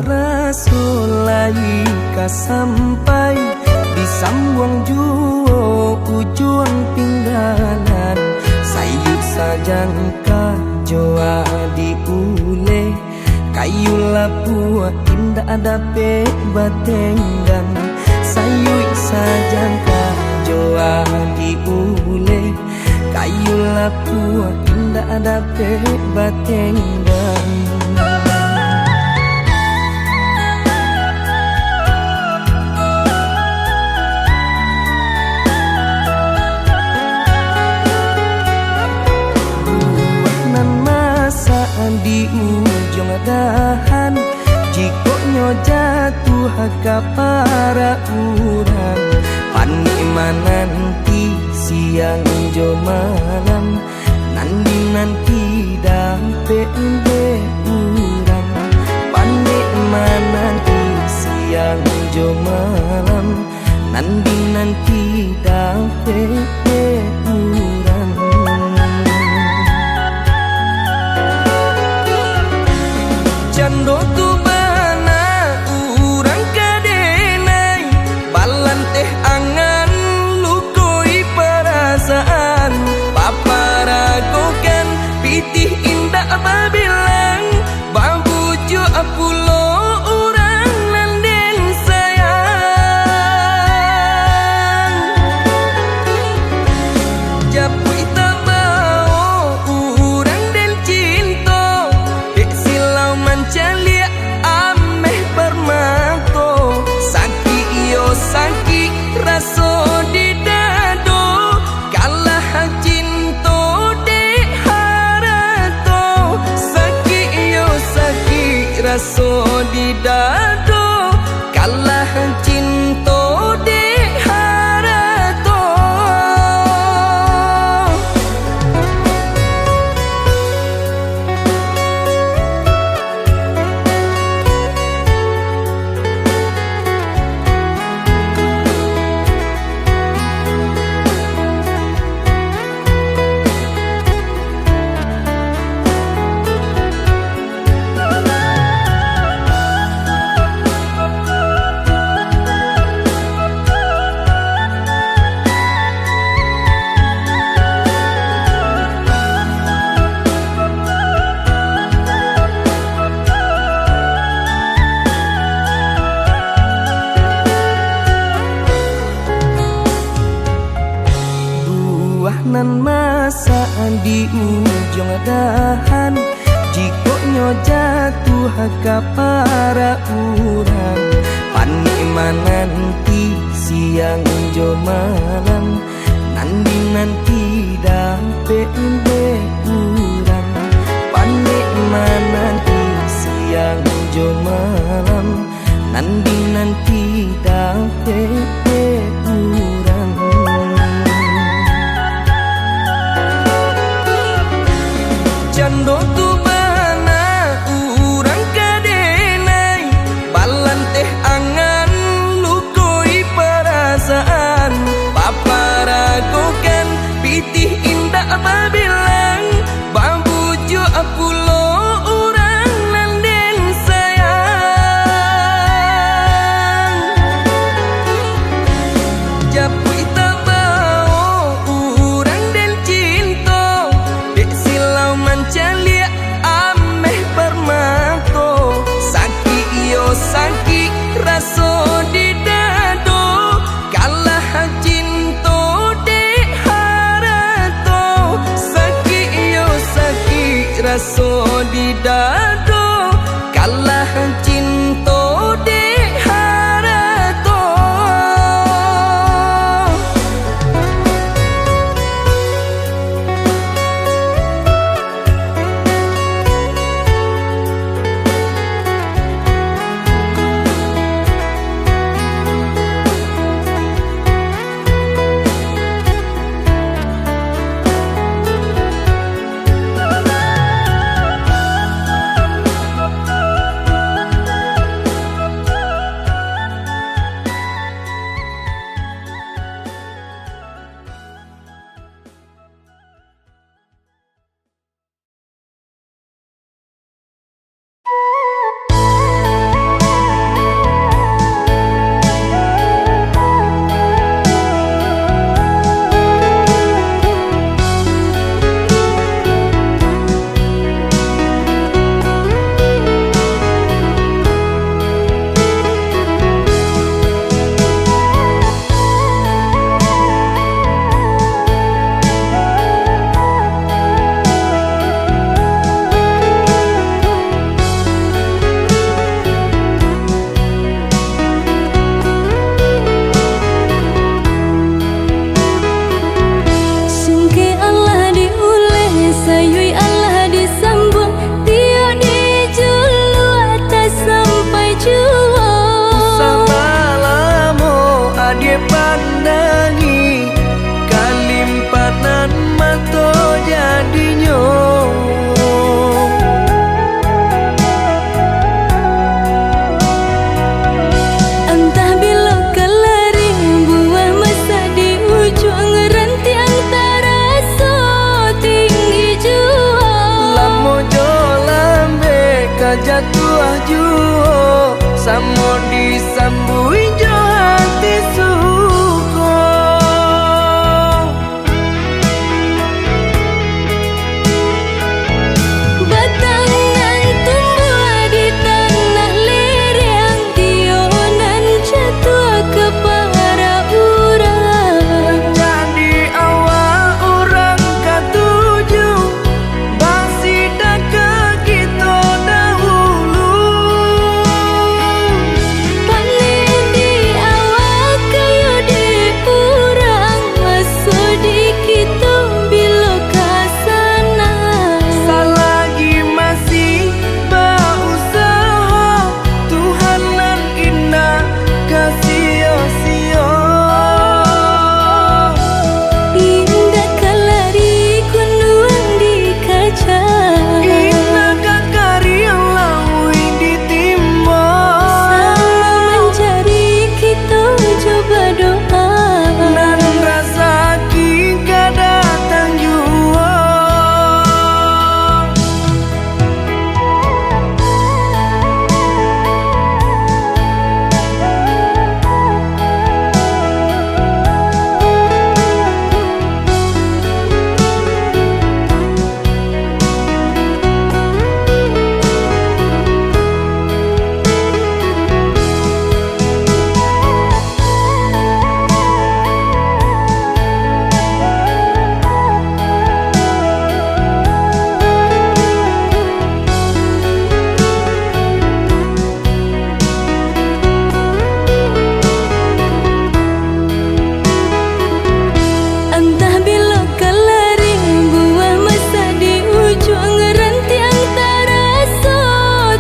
rasul lai ka sampai disambuang juo ujung pinggalan sayu sajangka joa diule kayu lapua indah ada pe batenggang sayu sajangka joa diule kayu lapua indah ada pe batenggang. Di ujung dahan jikonya jatuh ke para urang panima nanti siang jo malam nanti dampe urang panima nanti siang jo malam nanti dampe urang. Jando tu bana urang kadenai balan teh angan lukoi perasaan paparagokan pitih indah babilang babuju apulo urang nanden sayang japui tabao urang den cinta dek silau mancalia ameh permato sakit iyo sakit raso di dado kalah cinta dek harato sakit iyo sakit raso di dado kalah cinta dek harato. Nan masa di ujung dahan jikonya jatuh ke para urang panima nanti siang jo malam nanti dampe urang panima nanti siang jo malam nanti dampe urang. Jando tu bana urang kadenai balan teh angan lukoi perasaan paparagokan pitih indah babilang babuju apulo urang nanden sayang japui tabao urang den cinta dek silau mancalia samo disambui jo hati suko. Batang nan tumbuh di tanah lereng, tionan jatuh ke para urang. Jadi awal orang katuju basida ke kita dahulu. Panen di awal kayu di urang, masuk di kita bila kasana. Selagi masih berusaha, Tuhan nan indah kasih-sia. Indah kalari kunuan di kaca, Indah kakari yang lawi ditimba. sama mencari kita coba doa. Nan rasa kita datang jua. Entah bila kelari buah masa di ujung rantiang terasa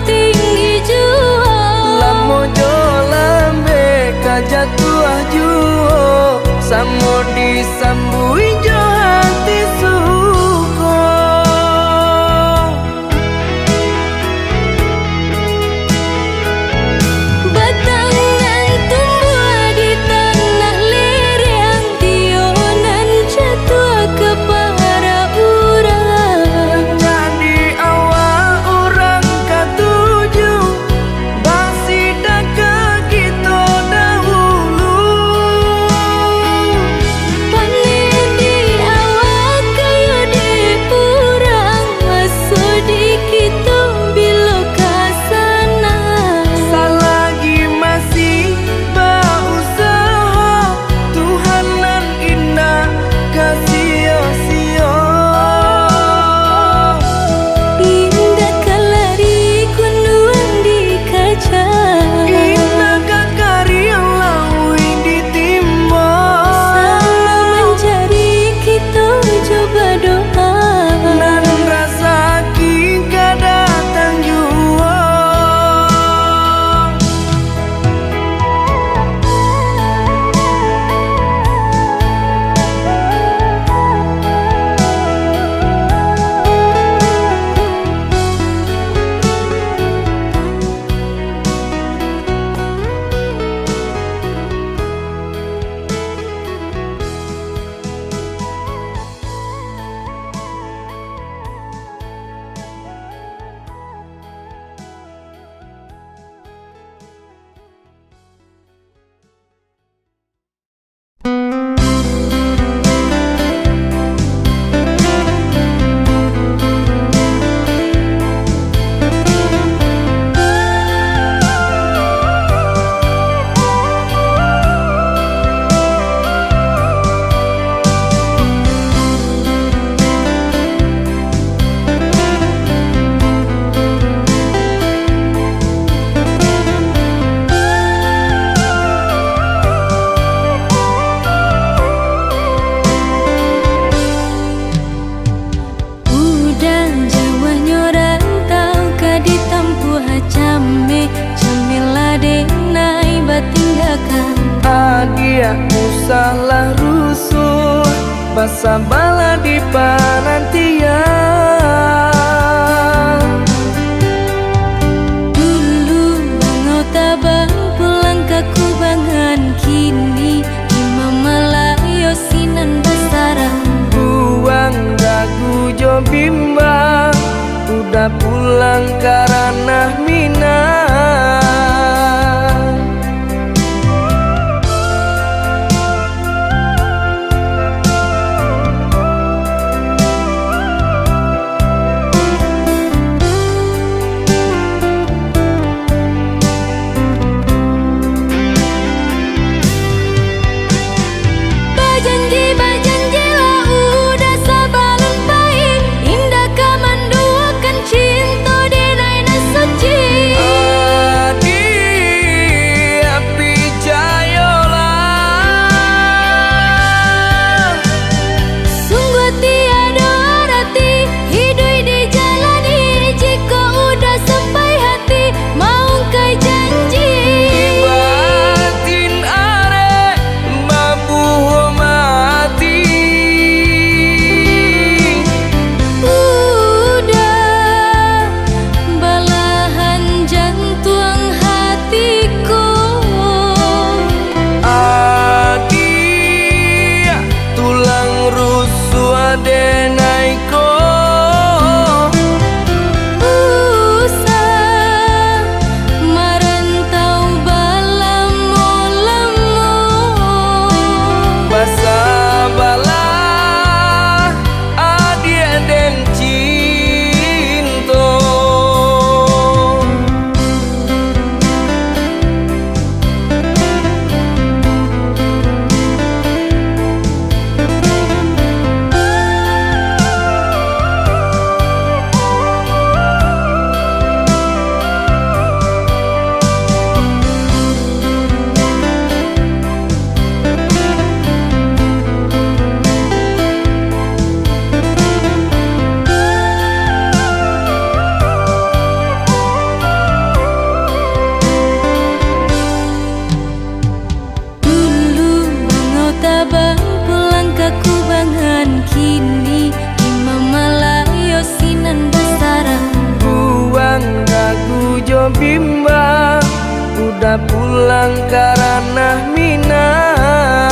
tinggi jua. Lamo jo lambe kajatuh juo, samo disambui jo hati suko. Batang nan tumbuh di tanah lereng, tionan jatuh ke para urang. Jadi awal orang katuju basida ke kita dahulu. Panen di awal kayu di urang, masuk di kita bila kasana. Selagi masih berusaha, Tuhan nan indah kasih-sia. Indah kalari kunuan di kaca, Indah kakari yang lawi ditimba. sama mencari kita coba doa. Nan rasa kita datang jua. Adia usahlah rusuh, basa bala di panantian. Dulu bangau tabang pulang ke kubangan, kini imam malayo sinan basarang. Buang dagu jo bimbang, udah pulang karena minat. tulang karena minang.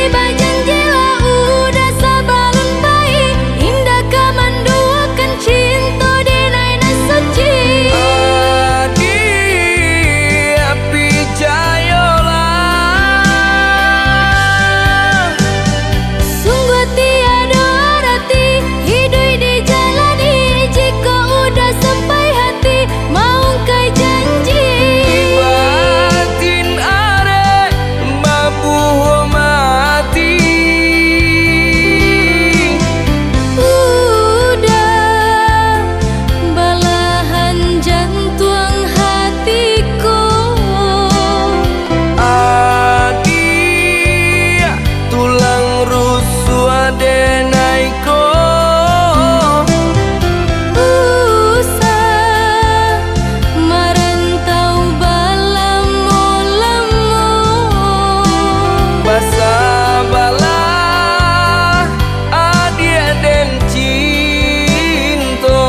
Bajanji lah udah sabalun baik, indah kamanduakan cinta di naina suci. Adi api jayola, Sungguh tiada arti hidup dijalani, jika udah sampai hati mau kai janji. batin are mabuh mati. Udah balahan jantung hatiku, Adi tulang rusuk adenaiko. usah merantau balamo-lamo. Basa balah adia den cinto.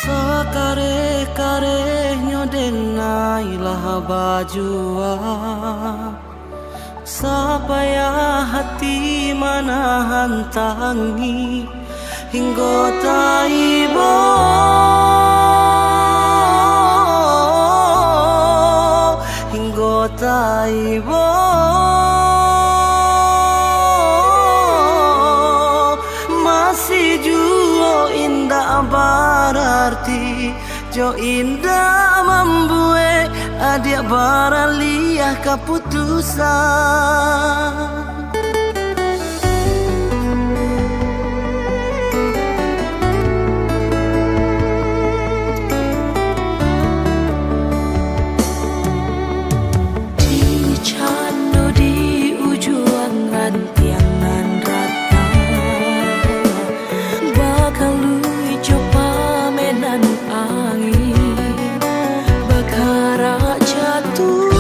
Sakare-karehnya denailah bajua, supaya hati manahan tangi hingga taibo, hingga taibo. Masih jua indah berarti, jo indah membuat adik baraliah keputusan. Di cano di ujung rantiangan rata, bakal lui coba menan angin, bakara jatuh.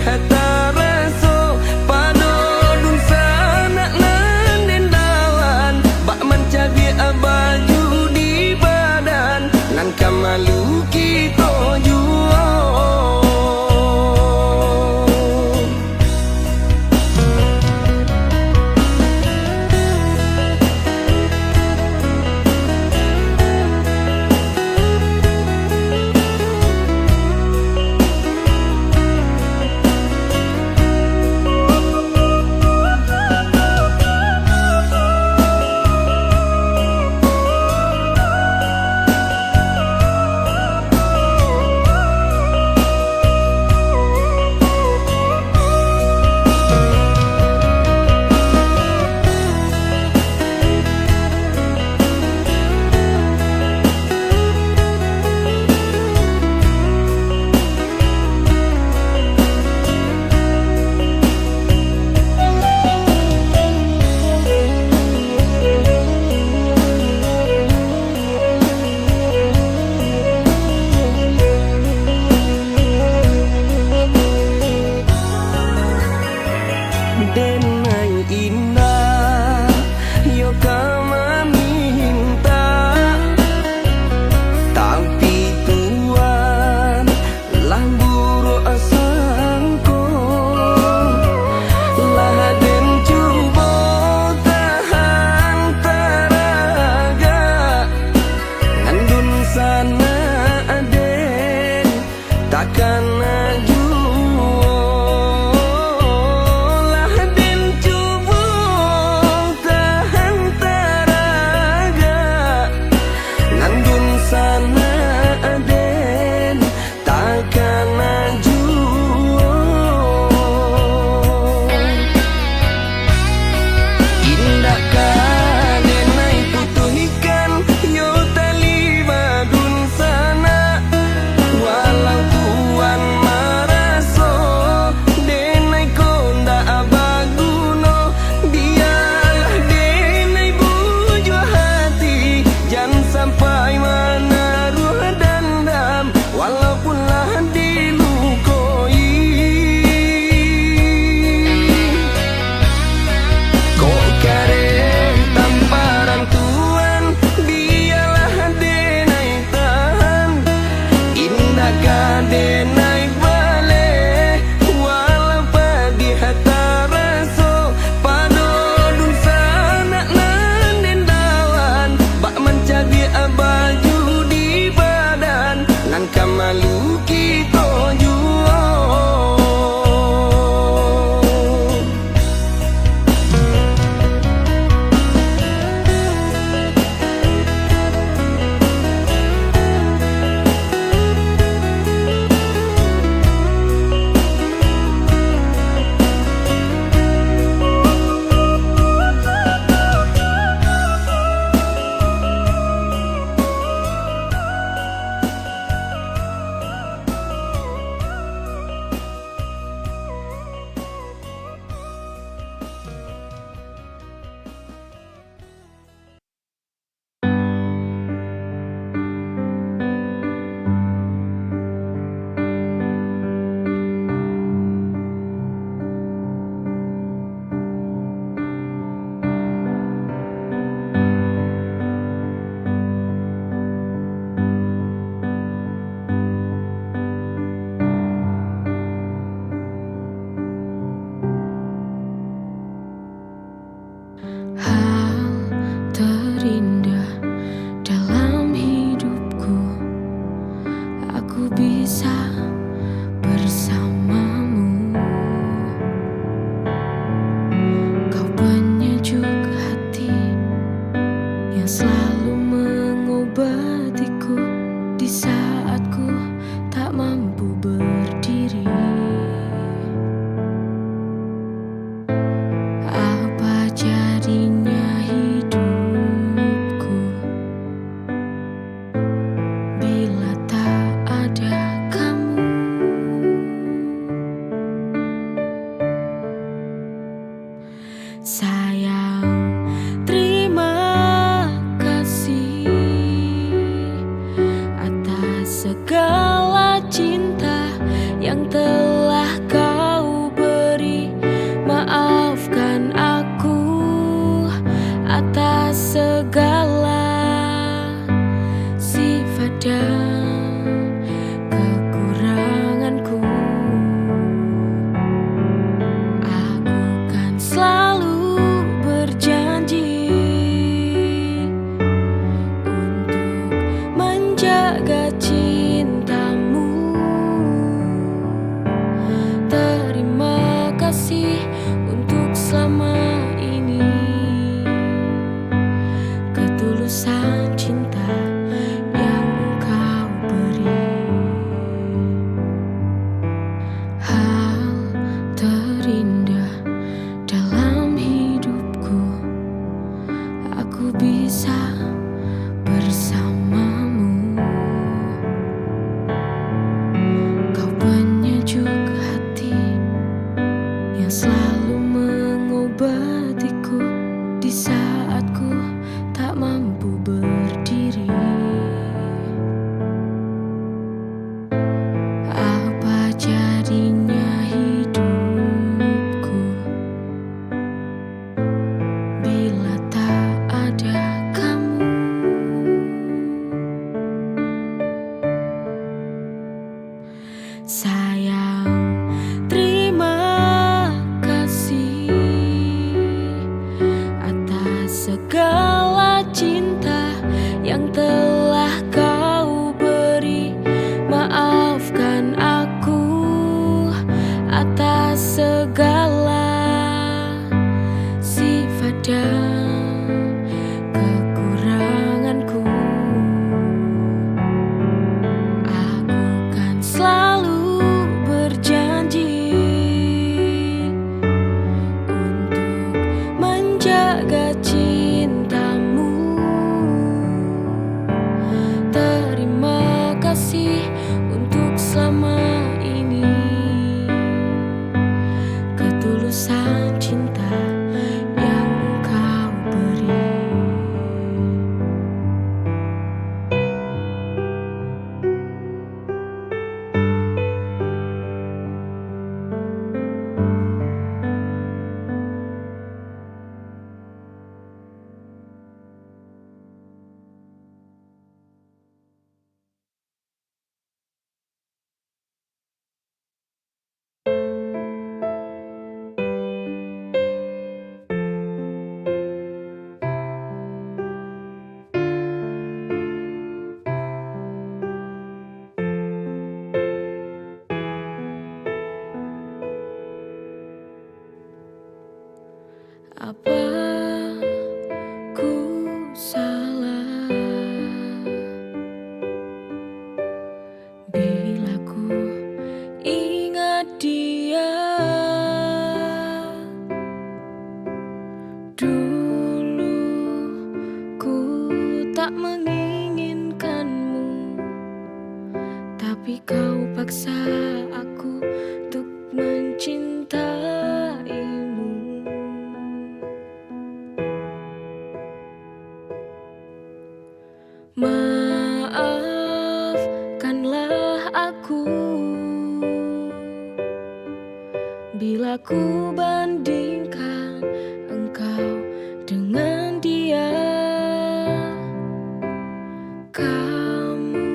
hata raso pado dun sanak nan dendawan bak mencabi abaju di badan nan kamalu kita juo. segala sifat dan kekuranganku. Aku kan selalu berjanji untuk menjaga cintamu. Terima kasih untuk selama ini, ketulusan cinta yang engkau beri. Apa ku salah bila ku ingat dia? Dulu ku tak menginginkanmu, tapi kau paksa aku untuk mencintaimu. Maafkanlah aku bila ku bandingkan engkau dengan dia. Kamu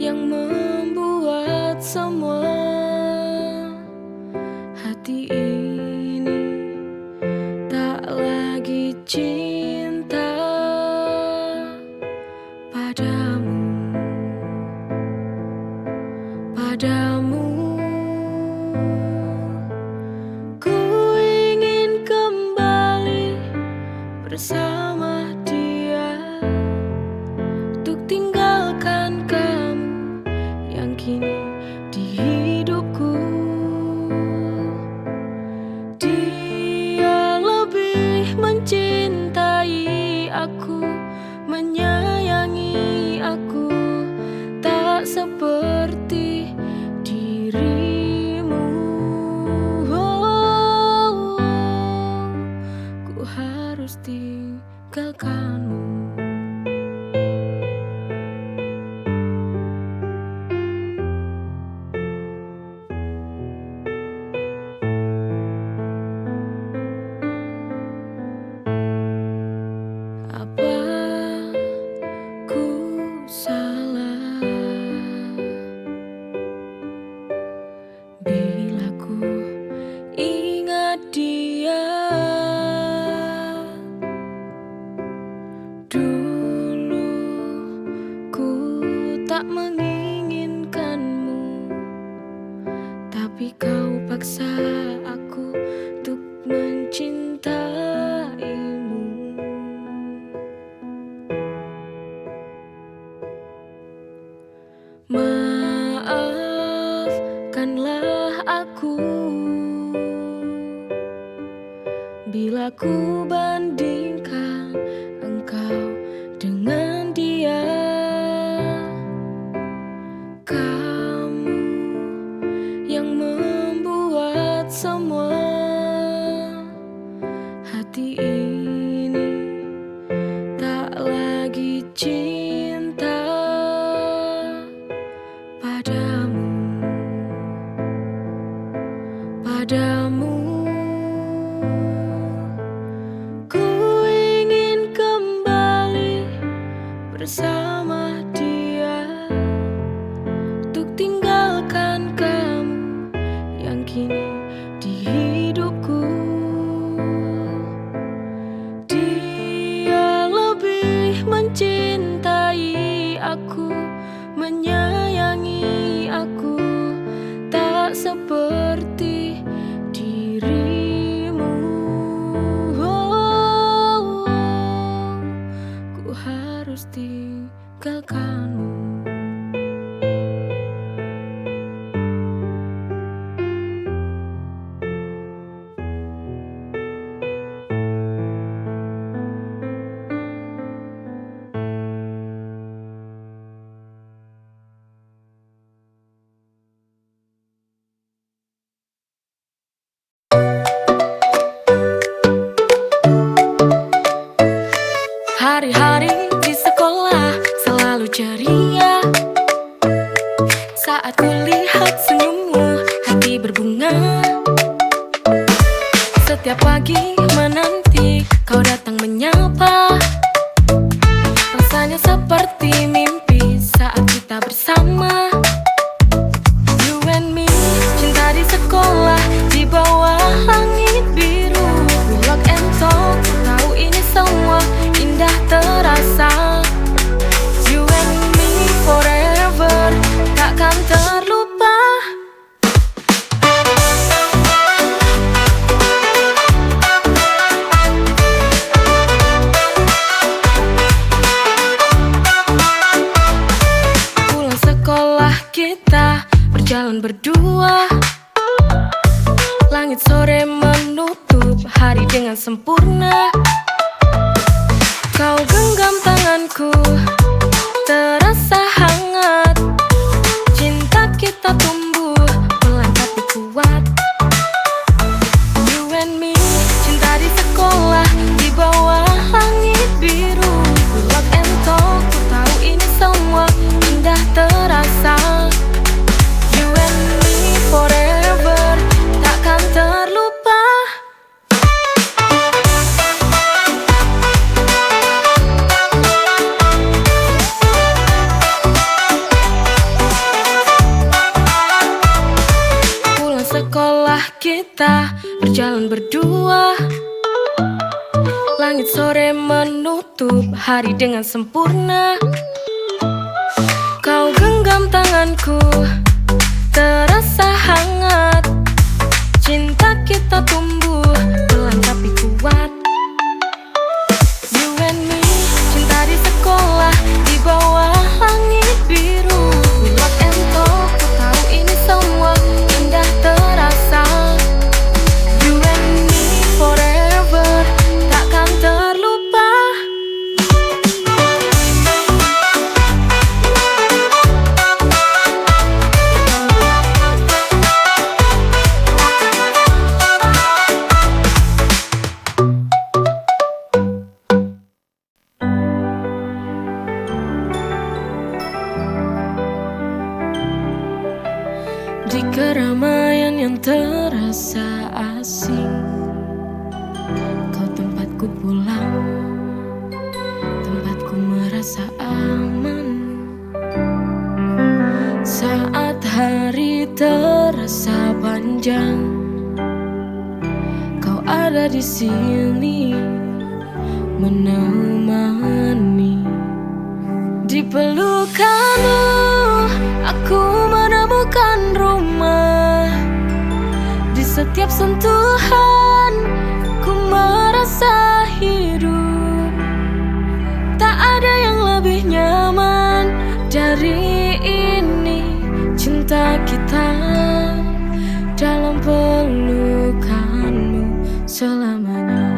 yang membuat semua hati ini tak lagi cinta padamu, padamu. Ku ingin kembali bersama dia, untuk tinggalkan kamu yang kini di hidupku. Dia lebih mencintai aku, menyayangi aku, tak seperti dirimu. Ku harus tinggalkanmu. Apa ku salah bila ku ingat dia? Dulu ku tak menginginkanmu, tapi kau paksa aku untuk mencintaimu. Maafkanlah aku bila ku bandingkan engkau dengan dia. Kamu yang membuat semua hati ini tak lagi cinta padamu, padamu. Ku ingin kembali bersama dia, untuk tinggalkan kamu yang kini di hidupku. Dia lebih mencintai aku, menyayangi aku, tak seperti bunga. Setiap pagi menanti kau datang menyapa. Rasanya seperti mimpi saat kita bersama. You and me, cinta di sekolah, di bawah langit biru. We lock and talk, ku tahu ini semua indah terasa. You and me forever, takkan terlupa. Pulang sekolah kita berjalan berdua. Langit sore menutup hari dengan sempurna. Kau genggam tanganku, terasa hangat. Cinta kita tumbuh pelan tapi kuat. You and me, cinta di sekolah, di bawah langit biru. We lock and talk, ku tahu ini semua indah terasa. You and me forever, takkan terlupa. Pulang sekolah kita berjalan berdua. Langit sore menutup hari dengan sempurna. Kau genggam tanganku, terasa hangat. Cinta kita tumbuh pelan tapi kuat. You and me, cinta di sekolah, di bawah langit biru. We lock and talk, ku tahu ini semua indah terasa. You and me forever, takkan terlupa. Di keramaian yang terasa asing, kau tempatku pulang, tempatku merasa aman. Saat hari terasa panjang, kau ada di sini menemani. Di pelukanmu aku menemukan rumah. Di setiap sentuhan ku merasa hidup. Tak ada yang lebih nyaman dari ini. Cinta kita dalam pelukanmu selamanya.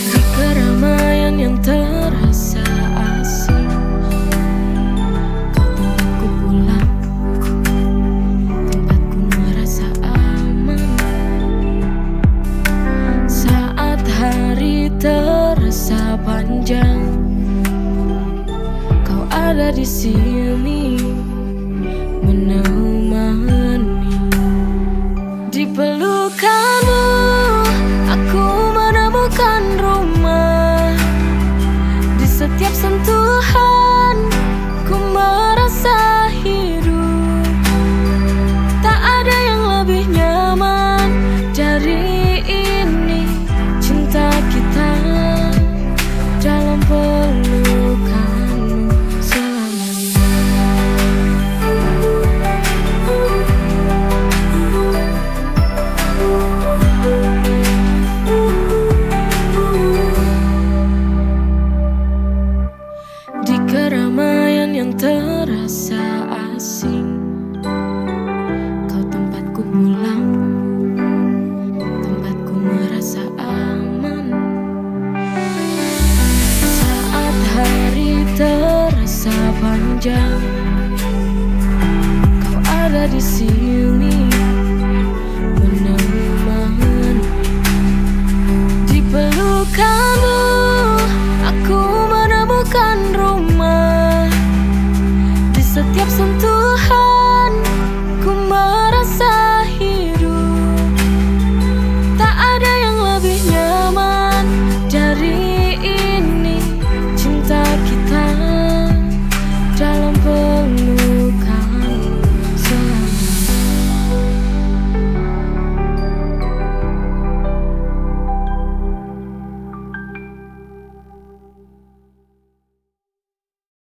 Di keramaian yang terasa asing, kau tempatku pulang, tempatku merasa aman. Saat hari terasa panjang, kau ada di sini menemani. Di pelukanmu aku menemukan rumah. Di setiap sentuhan ku merasa hidup. Tak ada yang lebih nyaman dari ini. Cinta kita dalam pelukanmu selamanya. Di keramaian yang terasa asing, kau tempatku pulang, tempatku merasa aman. Saat hari terasa panjang, kau ada di sini menemani. Di pelukanmu aku menemukan rumah. setiap